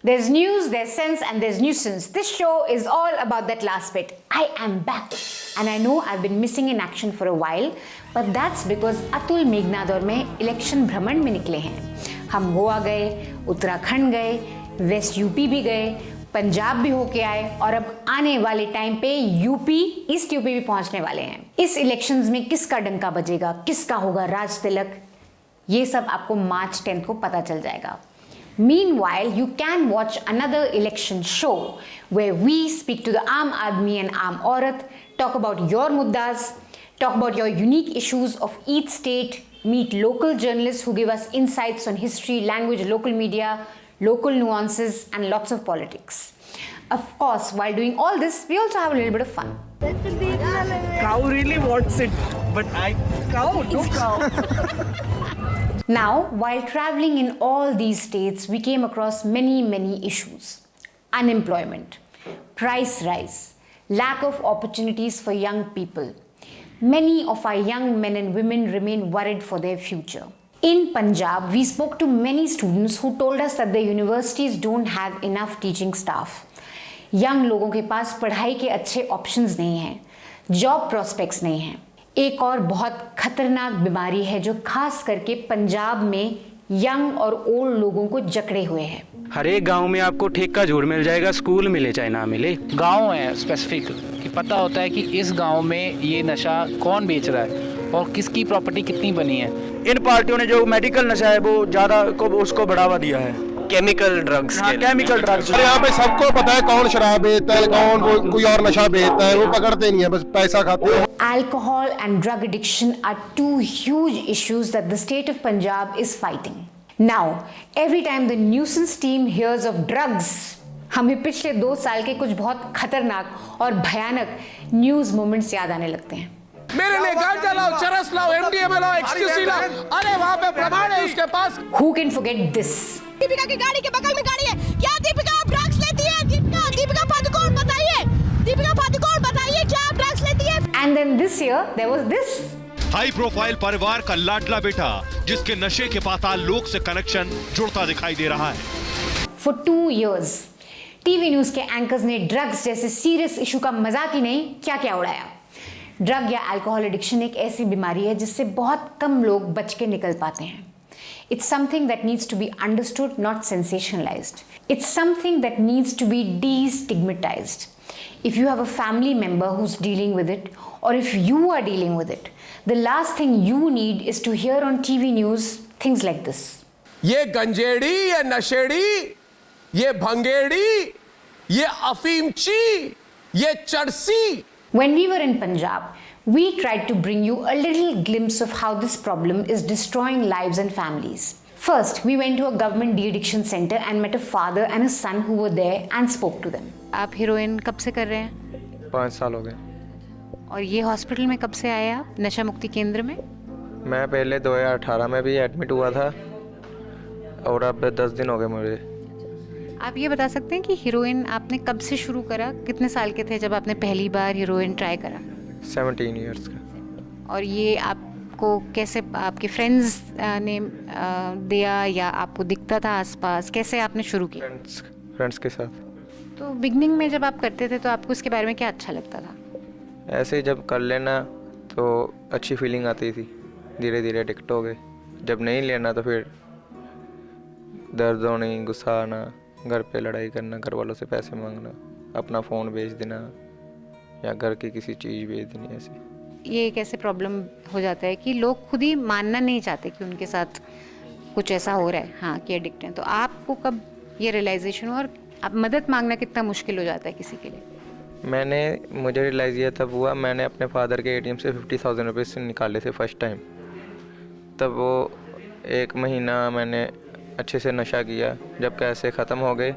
There's news, there's sense, and there's nuisance. This show is all about that last bit. I am back. And I know I've been missing in action for a while, but that's because Atul Meghnad और मैं election भ्रमण में निकले हैं। हम गोवा गए, उत्तराखंड गए, west UP भी गए, पंजाब भी होके आए और अब आने वाले टाइम पे यूपी, ईस्ट यूपी भी पहुंचने वाले हैं। इस इलेक्शंस में किसका डंका बजेगा, किसका होगा राज तिलक, ये सब आपको मार्च 10 को पता चल जाएगा। Meanwhile, you can watch another election show where we speak to the Aam Aadmi and Aam Aurat, talk about your muddas, talk about your unique issues of each state, meet local journalists who give us insights on history, language, local media, local nuances, and lots of politics. Of course, while doing all this, we also have a little bit of fun. Cow really wants it, but no cow. Now, while traveling in all these states, we came across many issues. Unemployment, price rise, lack of opportunities for young people. Many of our young men and women remain worried for their future. In Punjab, we spoke to many students who told us that the universities don't have enough teaching staff. Young लोगों के पास पढ़ाई के अच्छे options नहीं हैं, job prospects नहीं हैं। एक और बहुत खतरनाक बीमारी है जो खास करके पंजाब में यंग और ओल्ड लोगों को जकड़े हुए है। हर एक गांव में आपको ठेका जरूर मिल जाएगा, स्कूल मिले चाहे ना मिले। गांव है स्पेसिफिक कि पता होता है कि इस गांव में ये नशा कौन बेच रहा है और किसकी प्रॉपर्टी कितनी बनी है। इन पार्टियों ने जो मेडिकल नशा है वो ज्यादा को उसको बढ़ावा दिया है। केमिकल ड्रग्स केमिकल ड्रग्स यहाँ पे सबको पता है कौन शराब बेचता है, कौन कोई और नशा बेचता है, वो पकड़ते नहीं है, बस पैसा खाते हैं। Alcohol and drug addiction are two huge issues that the state of Punjab is fighting. Now, every time the nuisance team hears of drugs, हमें पिछले 2 साल के कुछ बहुत खतरनाक और भयानक न्यूज मोमेंट्स याद आने लगते हैं। मेरे लिए गांजा लाओ, चरस लाओ, एमडीएमए लाओ, एक्सक्यूसी लाओ, अरे वहां पे प्रमाण है उसके पास। Who can forget this? Deepika की गाड़ी के बगल में गाड़ी है, क्या दीपिका आप ड्रग्स लेती है? दीपिका पादुकोण बताइए, दीपिका पादुकोण बताइए क्या आप ड्रग्स लेती है? And then this year there was this. High profile परिवार का लाडला बेटा जिसके नशे के पाताल लोक से कनेक्शन जुड़ता दिखाई दे रहा है। For 2 years, टीवी न्यूज के एंकर्स ने ड्रग्स जैसे सीरियस इशू का मजाक ही नहीं क्या उड़ाया। ड्रग या अल्कोहल एडिक्शन एक ऐसी बीमारी है जिससे बहुत कम लोग बच के निकल पाते हैं। It's something that needs to be understood, not sensationalized. It's something that needs to be destigmatized. If you have a family member who's dealing with it, or if you are dealing with it, the last thing you need is to hear on TV news things like this. ये गंजेड़ी, ये नशेड़ी, ये भंगेड़ी, ये अफीमची, ये चरसी। When we were in Punjab, we tried to bring you a little glimpse of how this problem is destroying lives and families. First, we went to a government de-addiction center and met a father and a son who were there and spoke to them. आप heroine कब से कर रहे हैं? 5 साल हो गए। और ये हॉस्पिटल में कब से आए आप, नशा मुक्ति केंद्र में? मैं पहले 2018 में भी एडमिट हुआ था और अब 10 दिन हो गए मुझे। आप ये बता सकते हैं कि हीरोइन आपने कब से शुरू करा, कितने साल के थे जब आपने पहली बार हीरोइन ट्राई करा? 17 ईयर्स का। और ये आपको कैसे, आपके फ्रेंड्स ने दिया या आपको दिखता था आसपास, कैसे आपने शुरू किया? फ्रेंड्स के साथ। तो बिगनिंग में जब आप करते थे तो आपको इसके बारे में क्या अच्छा लगता था? ऐसे ही जब कर लेना तो अच्छी फीलिंग आती थी, धीरे धीरे एडिक्ट हो गए। जब नहीं लेना तो फिर दर्द होनी, गुस्सा आना, घर पे लड़ाई करना, घर वालों से पैसे मांगना, अपना फ़ोन बेच देना या घर की किसी चीज़ बेच देनी। ऐसे ये एक ऐसे प्रॉब्लम हो जाता है कि लोग खुद ही मानना नहीं चाहते कि उनके साथ कुछ ऐसा हो रहा है, हाँ, कि एडिक्ट हैं। तो आपको कब ये रियलाइजेशन हुआ और अब मदद मांगना कितना मुश्किल हो जाता है किसी के लिए? मुझे रियलाइज़ ये तब हुआ, मैंने अपने फादर के ATM से 50,000 रुपये से निकाले थे फर्स्ट टाइम। तब वो 1 महीना मैंने अच्छे से नशा किया। जब पैसे ख़त्म हो गए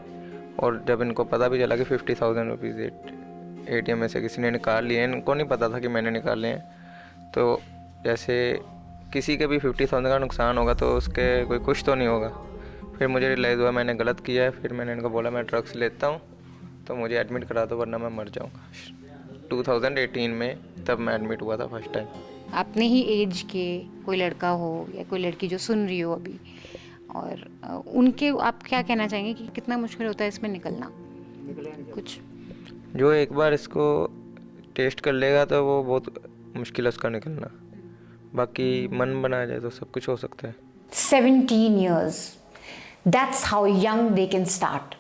और जब इनको पता भी चला कि 50,000 रुपीज़ ATM में से किसी ने निकाल लिए, इनको नहीं पता था कि मैंने निकाले हैं, तो जैसे किसी के भी 50,000 का नुकसान होगा तो उसके कोई खुश तो नहीं होगा। फिर मुझे रियलाइज़ हुआ मैंने गलत किया है। फिर मैंने इनको बोला मैं ड्रग्स लेता हूँ तो मुझे एडमिट करा दो वरना मैं मर जाऊँगा। 2018 में तब मैं एडमिट हुआ था फर्स्ट टाइम। अपने ही एज के कोई लड़का हो या कोई लड़की जो सुन रही हो अभी और उनके आप क्या कहना चाहेंगे कि कितना मुश्किल होता है इसमें निकलना? कुछ जो एक बार इसको टेस्ट कर लेगा तो वो बहुत मुश्किल है उसका निकलना, बाकी मन बनाया जाए तो सब कुछ हो सकता है। 17 years. That's how young they can start.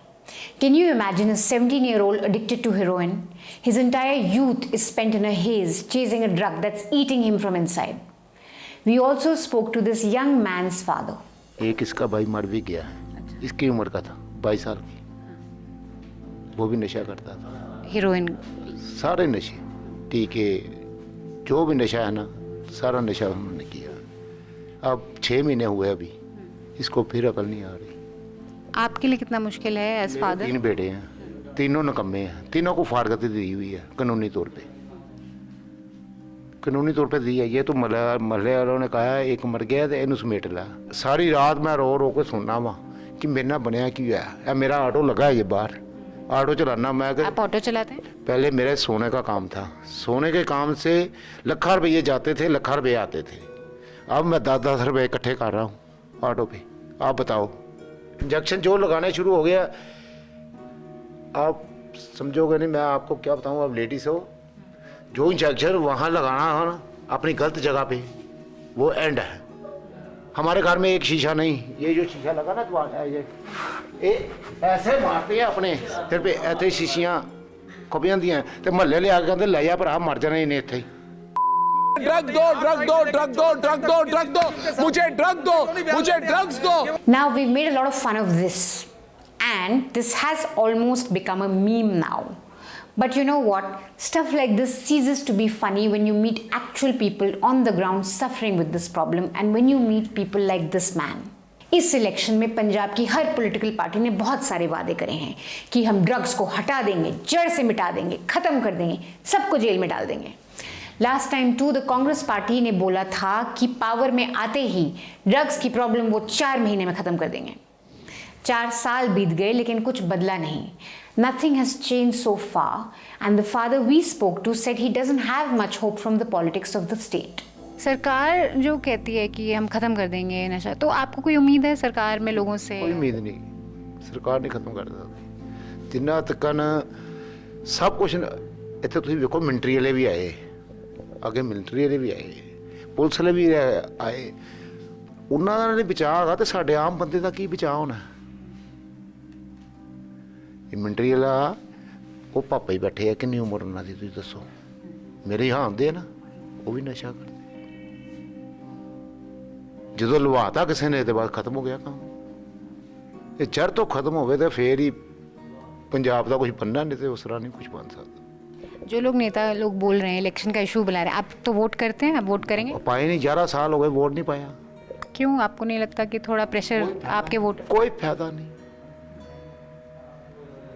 Can you imagine a 17-year-old addicted to heroin? His entire youth is spent in a haze, chasing a drug that's eating him from inside. We also spoke to this young man's father. एक इसका भाई मर भी गया है, इसकी उम्र का था 22 साल की, वो भी नशा करता था। Heroin. सारे नशे, टीके, जो भी नशा है ना, सारा नशा उन्होंने किया। अब 6 महीने हुए अभी, इसको फिर अकल नहीं आ रही। आपके लिए कितना मुश्किल है एज फादर? 3 बेटे हैं, तीनों निकम्मे हैं, तीनों को फारगती दी हुई है कानूनी तौर पे। कानूनी तौर पे दी है, ये तो महल्ले वालों ने कहा एक मर गया तो इनू समेट ला। सारी रात मैं रो रो के सुनना वा कि मेरे ना बनया की है। मेरा ऑटो लगा है ये बाहर, ऑटो चलाना मैं। आप ऑटो चलाते हैं? पहले मेरे सोने का काम था, सोने के काम से लाख रुपये जाते थे, लाख रुपये आते थे। अब मैं 10-10 रुपये इकट्ठे कर रहा हूँ ऑटो पे। आप बताओ, इंजेक्शन जो लगाने शुरू हो गया, आप समझोगे नहीं, मैं आपको क्या बताऊँ। आप लेडीज़ हो, जो इंजेक्शन वहाँ लगाना हो ना अपनी गलत जगह पे, वो एंड है। हमारे घर में एक शीशा नहीं, ये जो शीशा लगा ना तो ये ऐसे मारते हैं अपने सिर पे, ऐसे शीशियाँ खप जांदियां ते महल्ले ले आके कहते ले जा भरा मर जाने इन्हें इत्थे। ड्रग दो, ड्रग दो, ड्रग दो, ड्रग दो, ड्रग दो, मुझे ड्रग दो, मुझे ड्रग्स दो। Now we've made a lot of fun of this, and this has almost become a meme now. But you know what? Stuff like this ceases to be funny when you meet actual people on the ground suffering with this problem, and when you meet people like this man. इस election में पंजाब की हर political party ने बहुत सारे वादे करे हैं कि हम ड्रग्स को हटा देंगे, जड़ से मिटा देंगे, खत्म कर देंगे, सबको जेल में डाल देंगे। Last time to the Congress party ने बोला था कि पावर में आते ही ड्रग्स की प्रॉब्लम वो 4 महीने में खत्म कर देंगे। 4 साल बीत गए लेकिन कुछ बदला नहीं। Nothing has changed so far, and the father we spoke to said he doesn't have much hope from the politics of the state. सरकार जो कहती है कि हम खत्म कर देंगे नशा, तो आपको कोई उम्मीद है सरकार में लोगों से? कोई उम्मीद नहीं, सरकार नहीं खत्म कर सकती। जिन्ना तक सब कुछ इतने तुम देखो, मिलिट्री वाले भी आए, अगे मिलिट्री वाले भी आए, पुलिस वाले भी आए, उन्होंने बचाव है तो साढ़े आम बंदे का की बचाव होना। मिलिट्री वाला वो पापा ही बैठे है, कितनी उम्र उन्होंने तुम दसो। मेरे यहाँ आते ना, वो भी नशा करते। जो लवाता किसी ने तो बाद खत्म हो गया काम। ये जड़ तो खत्म हो तो फिर ही पंजाब का कुछ बनना, नहीं तो उस तरह नहीं कुछ बन सकता। जो लोग नेता लोग बोल रहे हैं, इलेक्शन का इशू बुला रहे हैं, आप तो वोट करते हैं? आप वोट करेंगे? पाए नहीं, 11 साल हो गए वोट नहीं पाया। क्यों? आपको नहीं लगता कि थोड़ा प्रेशर आपके वोट? कोई फायदा नहीं।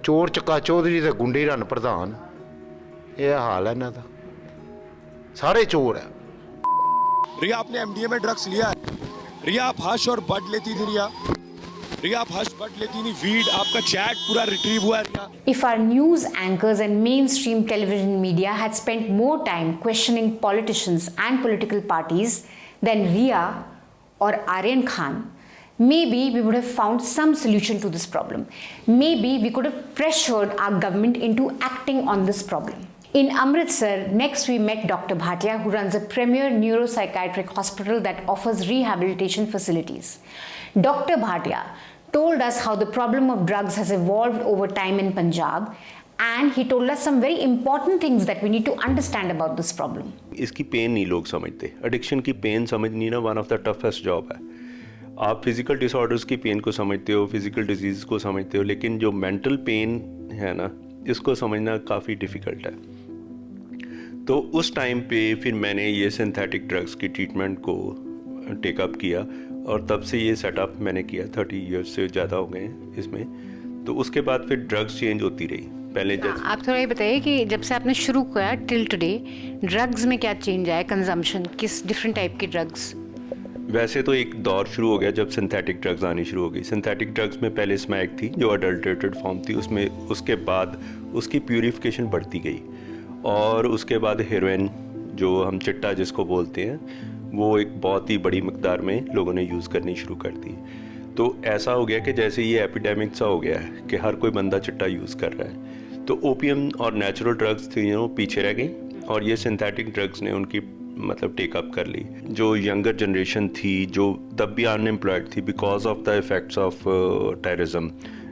चोर चक्का चौधरी ते गुंडे रन प्रधान, ये हाल है इन्हां दा, सारे चोर है। रिया आपने एमडीए में ड्रग्स लिया है? रिया आप हश और बड लेती थी? रिया आप हश बड लेती नहीं? वीड आपका चैट पूरा रिट्रीव हुआ है रिया? If our news anchors and mainstream television media had spent more time questioning politicians and political parties than Riya or Aryan Khan, maybe we would have found some solution to this problem. Maybe we could have pressured our government into acting on this problem. In Amritsar, next we met Dr. Bhatia, who runs a premier neuropsychiatric hospital that offers rehabilitation facilities. Dr. Bhatia told us how the problem of drugs has evolved over time in Punjab, and he told us some very important things that we need to understand about this problem. इसकी pen नहीं लोग समझते, addiction की pen समझनी ना one of the toughest job है। आप physical disorders की पेन को समझते हो, फिजिकल डिजीज़ को समझते हो, लेकिन जो मेंटल पेन है ना, इसको समझना काफ़ी डिफ़िकल्ट है। तो उस टाइम पे फिर मैंने ये सिंथेटिक ड्रग्स की ट्रीटमेंट को टेकअप किया, और तब से ये सेटअप मैंने किया। 30 ईयर्स से ज़्यादा हो गए हैं इसमें। तो उसके बाद फिर ड्रग्स चेंज होती रही। पहले जैसे आप थोड़ा ये बताइए कि जब से आपने शुरू किया टिल टुडे, ड्रग्स में क्या चेंज आया? कंजम्पशन किस डिफरेंट टाइप के ड्रग्स? वैसे तो एक दौर शुरू हो गया जब सिंथेटिक ड्रग्स आनी शुरू हो गई। सिंथेटिक ड्रग्स में पहले स्मैक थी जो अडल्ट्रेटेड फॉर्म थी, उसमें उसके बाद उसकी प्यूरिफिकेशन बढ़ती गई, और उसके बाद हेरोइन जो हम चिट्टा जिसको बोलते हैं, वो एक बहुत ही बड़ी मकदार में लोगों ने यूज़ करनी शुरू कर दी। तो ऐसा हो गया कि जैसे ये एपिडेमिक सा हो गया है कि हर कोई बंदा चिट्टा यूज़ कर रहा है, तो ओपियम और नेचुरल ड्रग्स थी वो पीछे रह गई और ये सिंथेटिक ड्रग्स ने उनकी मतलब टेकअप कर ली। जो यंगर जनरेशन थी जो तब भी अनएम्प्लॉयड थी because of the effects of terrorism,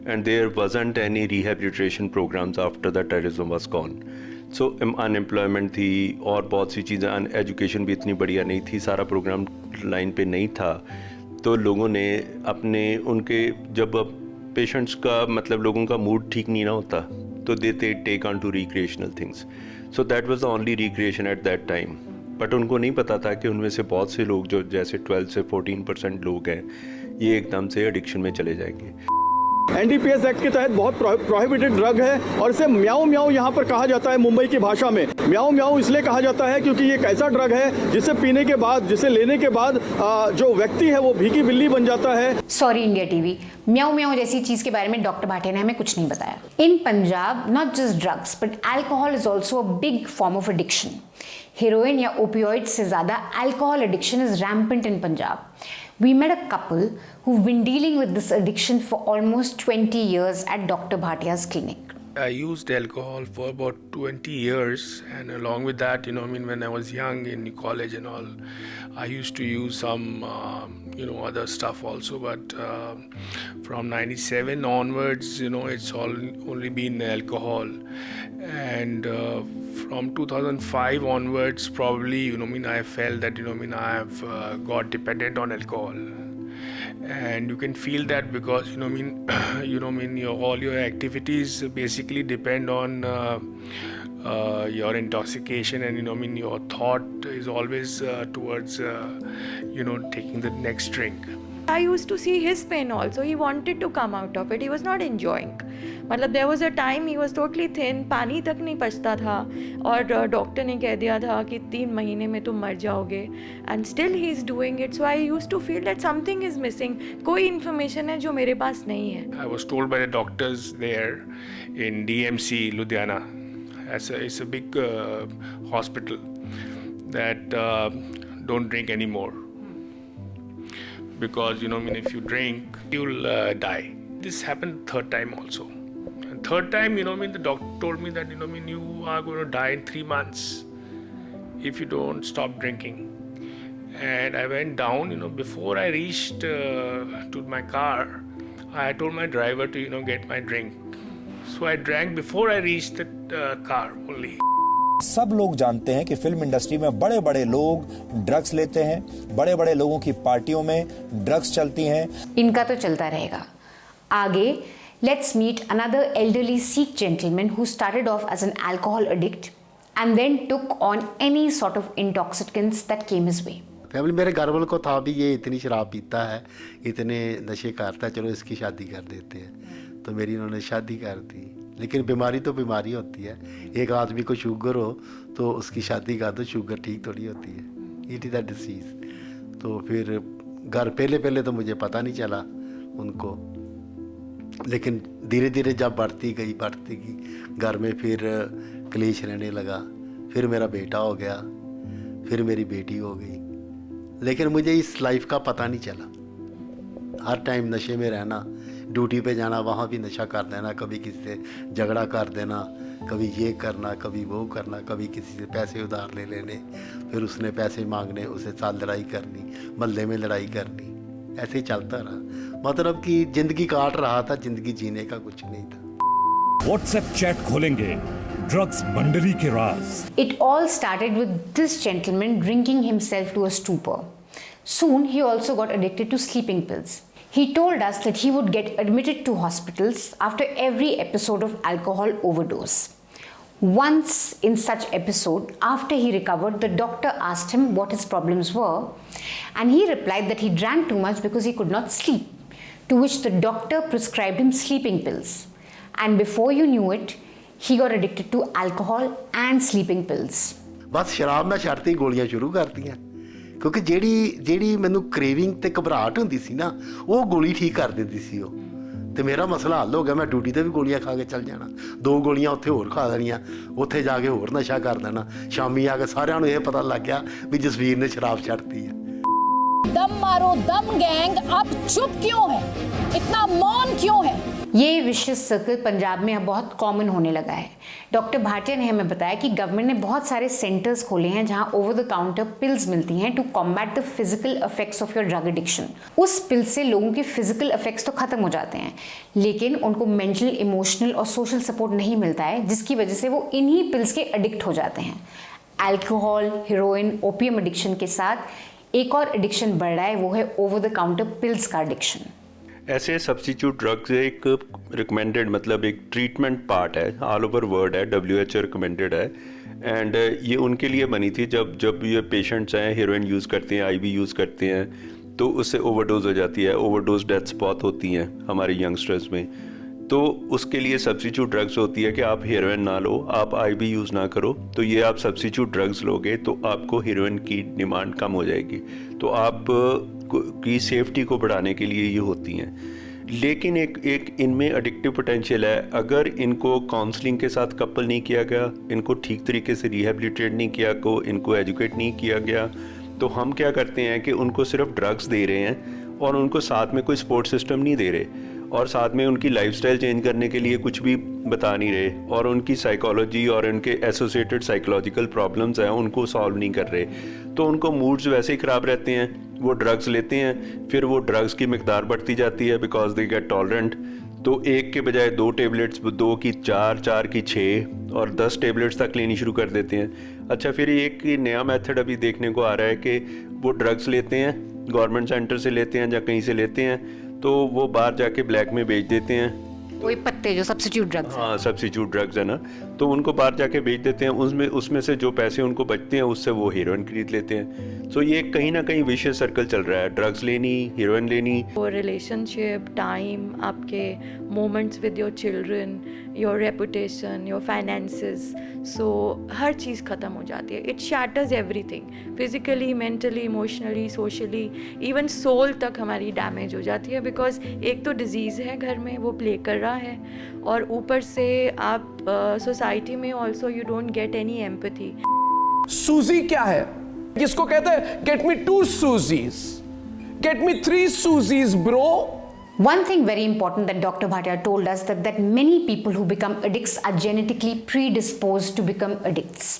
and there wasn't any rehabilitation programs after the terrorism was gone. So unemployment थी और बहुत सी चीज़ें, एजुकेशन भी इतनी बढ़िया नहीं थी, सारा प्रोग्राम लाइन पे नहीं था। तो लोगों ने अपने उनके जब पेशेंट्स का मतलब लोगों का मूड ठीक नहीं ना होता तो they take on to recreational things. So that was the only recreation at that time. But उनको नहीं पता था कि उनमें से बहुत से लोग जो जैसे 12 से 14% लोग हैं ये एकदम से एडिक्शन में चले जाएंगे। एनडीपीएस एक्ट के तहत बहुत प्रोहिबिटेड ड्रग है और इसे म्याऊ म्याऊ यहाँ पर कहा जाता है मुंबई की भाषा में। म्याऊ म्याऊ इसलिए कहा जाता है क्योंकि ये एक ऐसा ड्रग है जिसे पीने के बाद, जिसे लेने के बाद जो व्यक्ति है वो भीगी बिल्ली बन जाता है। सॉरी इंडिया टीवी, म्याऊ म्याऊ जैसी चीज के बारे में डॉक्टर भाटिया ने हमें कुछ नहीं बताया। In Punjab not just drugs but alcohol is also a big form of addiction. Heroin या ओपियोइड से ज्यादा alcohol addiction is rampant in Punjab. We met a couple who've been dealing with this addiction for almost 20 years at Dr. Bhatia's clinic. I used alcohol for about 20 years, and along with that, when I was young in college and all, I used to use some, other stuff also. But from 97 onwards, it's only been alcohol, and from 2005 onwards, probably, I felt that, I have got dependent on alcohol. And you can feel that because all your activities basically depend on your intoxication, and your thought is always towards taking the next drink. I used to see his pain also. He wanted to come out of it. He was not enjoying. मतलब there was a time he was totally thin. पानी तक नहीं पचता था और doctor ने कह दिया था कि 3 महीने में तुम मर जाओगे. And still he is doing it. So I used to feel that something is missing. कोई information है जो मेरे पास नहीं है. I was told by the doctors there in DMC Ludhiana, it's a big hospital, that don't drink anymore. Because if you drink you'll die. This happened third time also, and third time the doctor told me that you are going to die in 3 months if you don't stop drinking. And I went down, before I reached to my car, I told my driver to get my drink. So I drank before I reached the car only. सब लोग जानते हैं कि film industry में बड़े बड़े लोग drugs लेते हैं, बड़े बड़े लोगों की पार्टियों में ड्रग्स चलती हैं। इनका तो चलता रहेगा। आगे let's meet another elderly Sikh gentleman who started off as an alcohol addict and then took on any sort of intoxicants that came his way. Family मेरे घर वालों को था भी ये इतनी शराब पीता है, इतने नशे करता है, चलो इसकी शादी कर देते हैं। तो मेरी उन्होंने शादी कर दी। लेकिन बीमारी तो बीमारी होती है। एक आदमी को शुगर हो तो उसकी शादी कर दो, शुगर ठीक थोड़ी होती है। It is a disease. तो फिर घर पहले तो मुझे पता नहीं चला उनको, लेकिन धीरे धीरे जब बढ़ती गई घर में फिर क्लेश रहने लगा। फिर मेरा बेटा हो गया, फिर मेरी बेटी हो गई। लेकिन मुझे इस लाइफ का पता नहीं चला। हर टाइम नशे में रहना, ड्यूटी पे जाना, वहाँ भी नशा कर देना, कभी किसी से झगड़ा कर देना, कभी ये करना, कभी वो करना, कभी किसी से पैसे उधार ले लेने, फिर उसने पैसे मांगने, उसके साथ लड़ाई करनी, मोहल्ले में लड़ाई करनी, ऐसे ही चलता रहा। मतलब कि ज़िंदगी काट रहा था, ज़िंदगी जीने का कुछ नहीं था। व्हाट्सएप चैट खोलेंगे, ड्रग्स बंडरी के राज। It all started with this gentleman drinking himself to a stupor. Soon he also got addicted to sleeping pills. He told us that he would get admitted to hospitals after every episode of alcohol overdose. Once in such episode, after he recovered, the doctor asked him what his problems were, and he replied that he drank too much because he could not sleep, to which the doctor prescribed him sleeping pills. And before you knew it, he got addicted to alcohol and sleeping pills. बस शराब मैं छੱਡਤੀ, ਗੋਲੀਆਂ ਸ਼ੁਰੂ ਕਰਤੀਆਂ। ਕਿਉਂਕਿ ਜਿਹੜੀ ਮੈਨੂੰ craving ਤੇ ਘਬਰਾਹਟ ਹੁੰਦੀ ਸੀ ਨਾ, ਉਹ ਗੋਲੀ ਠੀਕ ਕਰ ਦਿੰਦੀ ਸੀ ਉਹ। ਤੇ ਮੇਰਾ ਮਸਲਾ ਹੱਲ ਹੋ ਗਿਆ। ਮੈਂ ਡਿਊਟੀ ਤੇ ਵੀ ਗੋਲੀਆਂ ਖਾ ਕੇ ਚੱਲ ਜਾਣਾ, 2 ਗੋਲੀਆਂ ਉੱਥੇ ਹੋਰ ਖਾ ਦੇਣੀਆਂ, ਉੱਥੇ ਜਾ ਕੇ ਹੋਰ ਨਸ਼ਾ ਕਰ ਦੇਣਾ। ਸ਼ਾਮੀ ਆ ਕੇ ਸਾਰਿਆਂ ਨੂੰ ਇਹ ਪਤਾ ਲੱਗ ਗਿਆ ਵੀ ਜਸਵੀਰ ਨੇ ਸ਼ਰਾਬ ਛੱਡਤੀ ਹੈ। दम मारो दम गैंग अब चुप क्यों है, इतना मौन क्यों है? ये विशियस सर्कल पंजाब में अब बहुत कॉमन होने लगा है। डॉक्टर भाटिया ने हमें बताया कि गवर्नमेंट ने बहुत सारे सेंटर्स खोले हैं जहां ओवर द काउंटर पिल्स मिलती हैं to combat the physical effects of your drug addiction. उस पिल से लोगों के फिजिकल इफेक्ट्स तो खत्म हो जाते हैं, लेकिन उनको मेंटल, इमोशनल और सोशल सपोर्ट नहीं मिलता है, जिसकी वजह से वो इन्हीं पिल्स के एडिक्ट हो जाते हैं। अल्कोहल, हेरोइन, ओपियम एडिक्शन के साथ एक और एडिक्शन बढ़ रहा है, वो है ओवर द काउंटर पिल्स का एडिक्शन। ऐसे सब्स्टिट्यूट ड्रग्स एक रिकमेंडेड मतलब एक ट्रीटमेंट पार्ट है, ऑल ओवर वर्ल्ड है, WHO रिकमेंडेड है। एंड ये उनके लिए बनी थी जब ये पेशेंट्स हैं हेरोइन यूज़ करते हैं, IV यूज़ करते हैं, तो उससे ओवरडोज हो जाती है, ओवरडोज डेथ्स बहुत होती हैं हमारे यंगस्टर्स में। तो उसके लिए सब्स्टिट्यूट ड्रग्स होती है कि आप हेरोइन ना लो, आप IV यूज़ ना करो, तो ये आप सब्स्टिट्यूट ड्रग्स लोगे तो आपको हेरोइन की डिमांड कम हो जाएगी। तो आप की सेफ्टी को बढ़ाने के लिए ये होती हैं। लेकिन एक इनमें एडिक्टिव पोटेंशियल है। अगर इनको काउंसलिंग के साथ कपल नहीं किया गया, इनको ठीक तरीके से रिहेबिलिटेट नहीं किया, इनको एजुकेट नहीं किया गया, तो हम क्या करते हैं कि उनको सिर्फ ड्रग्स दे रहे हैं और उनको साथ में कोई सपोर्ट सिस्टम नहीं दे रहे, और साथ में उनकी लाइफस्टाइल चेंज करने के लिए कुछ भी बता नहीं रहे, और उनकी साइकोलॉजी और उनके एसोसिएटेड साइकोलॉजिकल प्रॉब्लम्स हैं उनको सॉल्व नहीं कर रहे। तो उनको मूड्स वैसे ही ख़राब रहते हैं, वो ड्रग्स लेते हैं, फिर वो ड्रग्स की मिकदार बढ़ती जाती है बिकॉज दे गेट टॉलरेंट। तो एक के बजाय 2 टेबलेट्स, 2 की 4, 4 की 6 और 10 टेबलेट्स तक लेनी शुरू कर देते हैं। अच्छा, फिर एक नया मेथड अभी देखने को आ रहा है कि वो ड्रग्स लेते हैं, गवर्नमेंट सेंटर से लेते हैं या कहीं से लेते हैं, तो वो बाहर जाके ब्लैक में बेच देते हैं। वही पत्ते जो सब्स्टिट्यूट ड्रग्स, हाँ सब्स्टिट्यूट ड्रग्स है ना, तो उनको बाहर जाके बेच देते हैं। उसमें से जो पैसे उनको बचते हैं उससे वो हीरोइन खरीद लेते हैं। सो ये कहीं ना कहीं विशियस सर्कल चल रहा है, ड्रग्स लेनी, हीरोइन लेनी। रिलेशनशिप, टाइम, आपके moments with your children, your reputation, your finances, so हर चीज़ ख़त्म हो जाती है। It shatters everything, physically, mentally, emotionally, socially, even soul तक हमारी डैमेज हो जाती है। बिकॉज एक तो डिजीज़ है घर में, वो प्ले कर रहा है, और ऊपर से आप सोसाइटी में also you don't get any empathy. सूजी क्या है? किसको कहते हैं गेट मी 2 सूजीज, गेट मी 3 सूजीज bro. One thing very important that Dr. Bhatia told us that many people who become addicts are genetically predisposed to become addicts.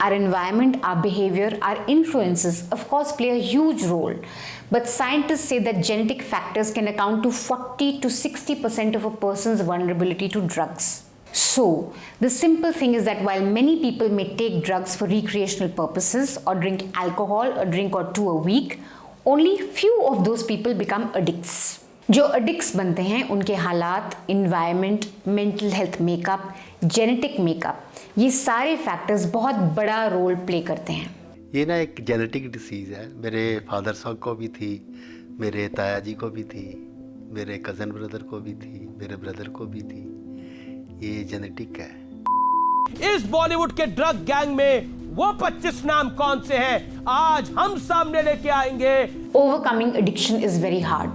Our environment, our behavior, our influences, of course, play a huge role. But scientists say that genetic factors can account to 40 to 60% of a person's vulnerability to drugs. So, the simple thing is that while many people may take drugs for recreational purposes or drink alcohol or drink or 2 a week, only few of those people become addicts. जो addicts बनते हैं उनके हालात, environment, mental health makeup, genetic makeup, ये सारे factors बहुत बड़ा role play करते हैं। ये ना एक जेनेटिक डिसीज़ है। मेरे फादर साहब को भी थी, मेरे ताया जी को भी थी, मेरे कज़न ब्रदर को भी थी, मेरे ब्रदर को भी थी। ये जेनेटिक है। इस बॉलीवुड के ड्रग गैंग में वो 25 नाम कौन से हैं, आज हम सामने लेके आएंगे। Overcoming addiction is very hard.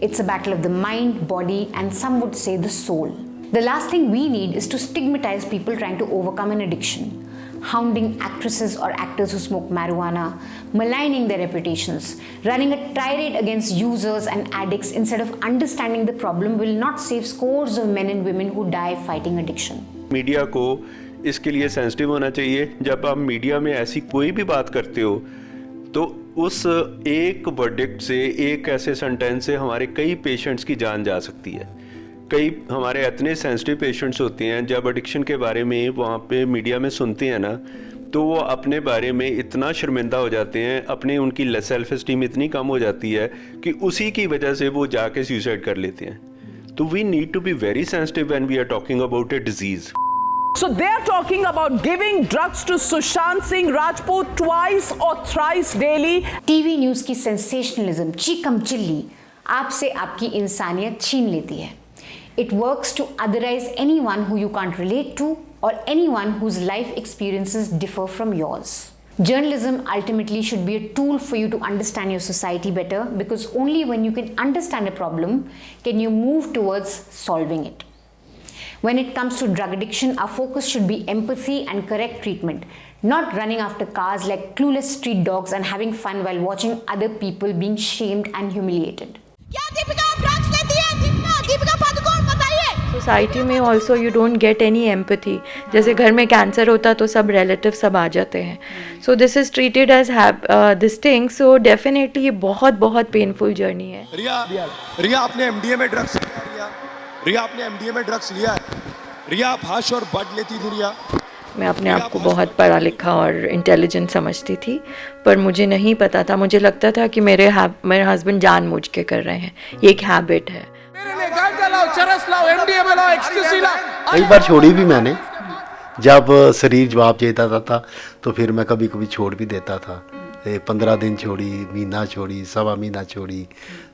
It's a battle of the mind, body, and some would say the soul. The last thing we need is to stigmatize people trying to overcome an addiction. Hounding actresses or actors who smoke marijuana, maligning their reputations, running a tirade against users and addicts instead of understanding the problem will not save scores of men and women who die fighting addiction. Media को इसके लिए sensitive होना चाहिए। जब आप media में ऐसी कोई भी बात करते हो तो उस एक वर्डिक्ट से, एक ऐसे सेंटेंस से हमारे कई पेशेंट्स की जान जा सकती है। कई हमारे इतने सेंसिटिव पेशेंट्स होते हैं, जब एडिक्शन के बारे में वहाँ पे मीडिया में सुनते हैं ना, तो वो अपने बारे में इतना शर्मिंदा हो जाते हैं, अपने उनकी सेल्फ एस्टीम इतनी कम हो जाती है कि उसी की वजह से वो जाके सुसाइड कर लेते हैं। तो we need to be very sensitive when we are talking about a disease. So they are talking about giving drugs to Sushant Singh Rajput twice or thrice daily. TV news की sensationalism, चीकम chilli आपसे आपकी इंसानियत छीन लेती है। It works to otherize anyone who you can't relate to or anyone whose life experiences differ from yours. Journalism ultimately should be a tool for you to understand your society better, because only when you can understand a problem can you move towards solving it. When it comes to drug addiction, our focus should be empathy and correct treatment. not running after cars like clueless street dogs and having fun while watching other people being shamed and humiliated. क्या Deepika drugs लेती है? दीपिका पादुकोण बताइए। Society में also you don't get any empathy. जैसे घर में cancer होता तो सब रिलेटिव सब आ जाते हैं, so this is treated as this thing. So definitely ये बहुत बहुत पेनफुल जर्नी है। रिया आपने एमडीए में ड्रग्स लिया? रिया आपने एमडीए में ड्रग्स लिया है? रिया आप हाश और बड लेती थी? रिया, मैं अपने आप को बहुत पढ़ा लिखा और इंटेलिजेंट समझती थी, पर मुझे नहीं पता था। मुझे लगता था कि मेरे हस्बैंड जानबूझ के कर रहे हैं, ये एक हैबिट है। कई बार छोड़ी भी मैंने, जब शरीर जवाब देता था तो फिर मैं कभी कभी छोड़ भी देता था। 15 दिन छोड़ी, महीना छोड़ी, सवा महीना छोड़ी,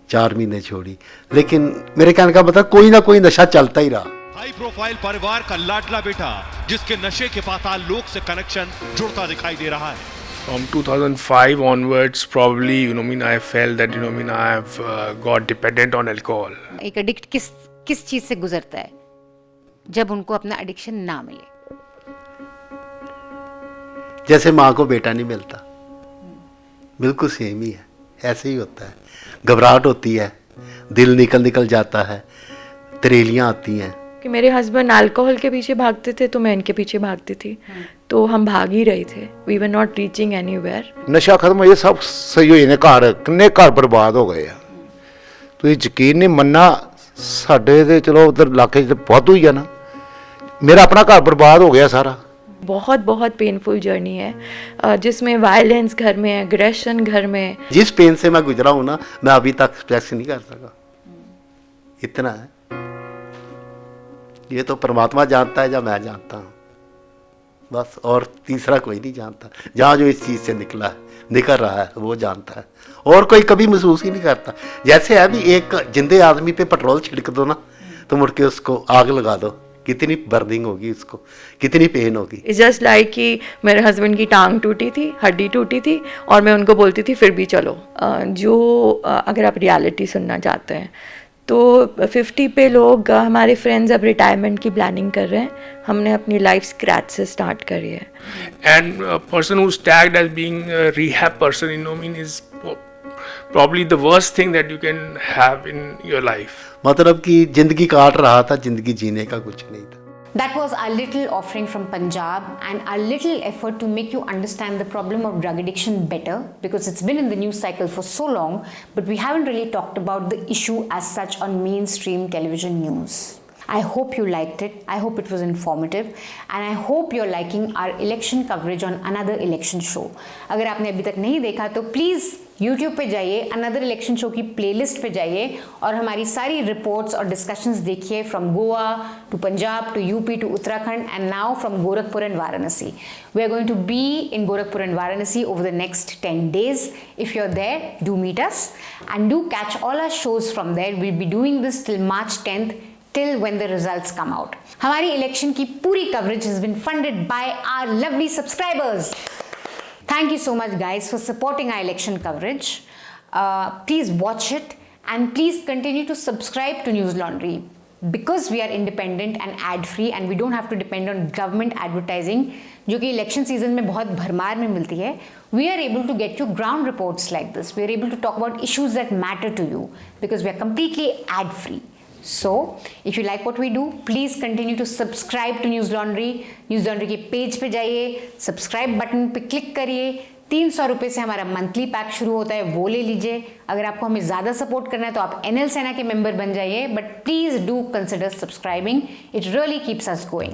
4 महीने छोड़ी, लेकिन मेरे कहने का मतलब कोई ना कोई नशा चलता ही रहा। हाई प्रोफाइल परिवार का लाडला बेटा जिसके नशे के पाताल लोक से कनेक्शन जुड़ता दिखाई दे रहा है। From 2005 onwards, probably, I felt that, I have got dependent on alcohol. एक एडिक्ट किस चीज से गुजरता है जब उनको अपना एडिक्शन ना मिले? जैसे माँ को बेटा नहीं मिलता, बिल्कुल सेम ही है, ऐसे ही होता है। घबराहट होती है, दिल निकल जाता है, तरेलियाँ आती हैं। कि मेरे हस्बैंड अल्कोहल के पीछे भागते थे तो मैं इनके पीछे भागती थी, तो हम भाग ही रहे थे। We were not reaching anywhere. नशा खत्म हो, ये सब सही होए ने, घर किन्ने घर बर्बाद हो गए। तो ये यकीन नहीं मन्ना, साडे ते चलो उधर इलाके च बहुत हुई है ना, मेरा अपना घर बर्बाद हो गया सारा। बहुत बहुत पेनफुल जर्नी है, जिसमें वायलेंस घर में, एग्रेशन घर में। जिस पेन से मैं गुजरा हूँ ना, मैं अभी तक एक्सप्रेस नहीं कर सका। इतना है, ये तो परमात्मा जानता है या मैं जानता हूँ बस, और तीसरा कोई नहीं जानता। जहाँ जो इस चीज़ से निकल रहा है वो जानता है, और कोई कभी महसूस ही नहीं करता। जैसे है भी, एक जिंदे आदमी पे पेट्रोल छिड़क दो ना, तो मुड़ के उसको आग लगा दो, कितनी बर्निंग होगी उसको, कितनी पेन होगी। इट्स जस्ट लाइक कि मेरे हस्बैंड की टांग टूटी थी, हड्डी टूटी थी, और मैं उनको बोलती थी फिर भी चलो। अगर आप रियलिटी सुनना चाहते हैं तो 50 पे लोग, हमारे फ्रेंड्स अब रिटायरमेंट की प्लानिंग कर रहे हैं। हमने अपनी लाइफ स्क्रैच से स्टार्ट करी है। And a person who's tagged as being a rehab person, is probably the worst thing that you can have in your life. मतलब कि जिंदगी काट रहा था, जिंदगी जीने का कुछ नहीं था। That was our little offering from Punjab and our little effort to make you understand the problem of drug addiction better, because it's been in the news cycle for so long, but we haven't really talked about the issue as such on mainstream television news. I hope you liked it. I hope it was informative, and I hope you're liking our election coverage on Another Election Show. अगर आपने अभी तक नहीं देखा तो please YouTube पे जाइए, another election show की प्लेलिस्ट पे जाइए और हमारी सारी रिपोर्ट्स और डिस्कशंस देखिए, from Goa to Punjab to UP to Uttarakhand and now from Gorakhpur and Varanasi. We are going to be in Gorakhpur and Varanasi over the next 10 days. If you're there, do meet us and do catch all our shows from there. We'll be doing this till March 10th, till when the results come out. हमारी election की पूरी coverage has been funded by our lovely subscribers. Thank you so much guys for supporting our election coverage. Please watch it and please continue to subscribe to News Laundry, because we are independent and ad free and we don't have to depend on government advertising जो कि election season में बहुत भरमार में मिलती है. We are able to get you ground reports like this. We are able to talk about issues that matter to you because we are completely ad free. So, if you like what we do, please continue to subscribe to News Laundry. News Laundry के page पे जाइए, subscribe button पे click करिए. 300 रुपये से हमारा monthly pack शुरू होता है, वो ले लीजिए. अगर आपको हमें ज़्यादा सपोर्ट करना है तो आप NL सेना के मेंबर बन जाइए, but please do consider subscribing. It really keeps us going.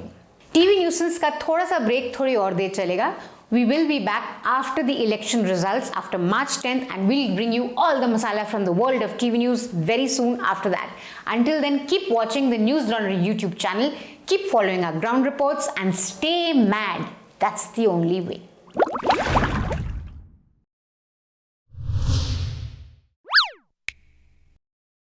TV nuisance का थोड़ा सा ब्रेक थोड़ी और देर चलेगा. We will be back after the election results after March 10th, and we'll bring you all the masala from the world of TV news very soon after that. Until then, keep watching the News Laundry YouTube channel, keep following our ground reports, and stay mad. That's the only way.